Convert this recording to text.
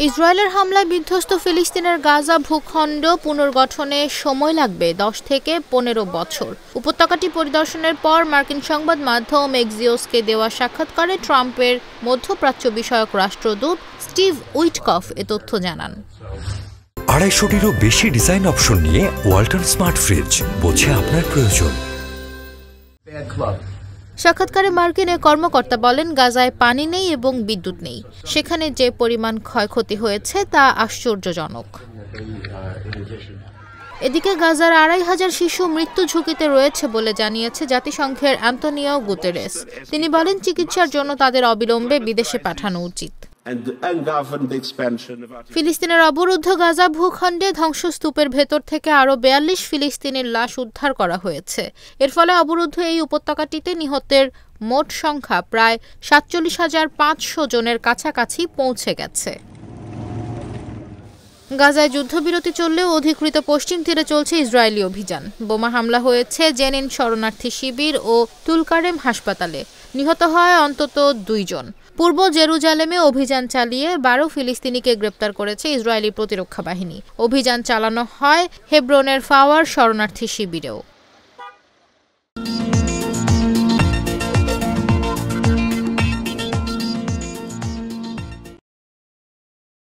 ইসরায়েলের হামলায় বিধ্বস্ত ফিলিস্তিনের গাজা ভূখণ্ড পুনর্গঠনে সময় লাগবে 10 থেকে 15 বছর। উপত্যকাটি পরিদর্শনের পর মার্কিন সংবাদ মাধ্যম এক্সিওসকে দেওয়া সাক্ষাৎকারে ট্রাম্পের মধ্যপ্রাচ্য বিষয়ক রাষ্ট্রদূত স্টিভ উইটকফ এ তথ্য জানান। 250-টিরও বেশি ডিজাইন অপশন নিয়ে ওয়ালটন স্মার্ট ফ্রিজ, বোঝে আপনার প্রয়োজন। সাক্ষাৎকারে মার্কিন এক কর্মকর্তা বলেন, গাজায় পানি নেই এবং বিদ্যুৎ নেই। সেখানে যে পরিমাণ ক্ষয়ক্ষতি হয়েছে তা আশ্চর্যজনক। এদিকে গাজার 2,500 শিশু মৃত্যু ঝুঁকিতে রয়েছে বলে জানিয়েছে জাতিসংঘের অ্যান্তোনিও গুতেরেস। তিনি বলেন, চিকিৎসার জন্য তাদের অবিলম্বে বিদেশে পাঠানো উচিত। ফিলিস্তিনের অবরুদ্ধ গাজা ভূখণ্ডে ধ্বংসস্তূপের ভেতর থেকে আরও 42 ফিলিস্তিনির লাশ উদ্ধার করা হয়েছে। এর ফলে অবরুদ্ধ এই উপত্যকাটিতে নিহতের মোট সংখ্যা প্রায় 47,500 জনের কাছাকাছি পৌঁছে গেছে। গাজায় যুদ্ধবিরতি চললেও অধিকৃত পশ্চিম তীরে চলছে ইসরায়েলি অভিযান। বোমা হামলা হয়েছে জেনিন শরণার্থী শিবির ও তুলকারেম হাসপাতালে। নিহত হয় অন্তত 2 জন। পূর্ব জেরুজালেমে অভিযান চালিয়ে 12 ফিলিস্তিনিকে গ্রেপ্তার করেছে ইসরায়েলি প্রতিরক্ষা বাহিনী। অভিযান চালানো হয় হেব্রনের ফাওয়ার শরণার্থী শিবিরেও।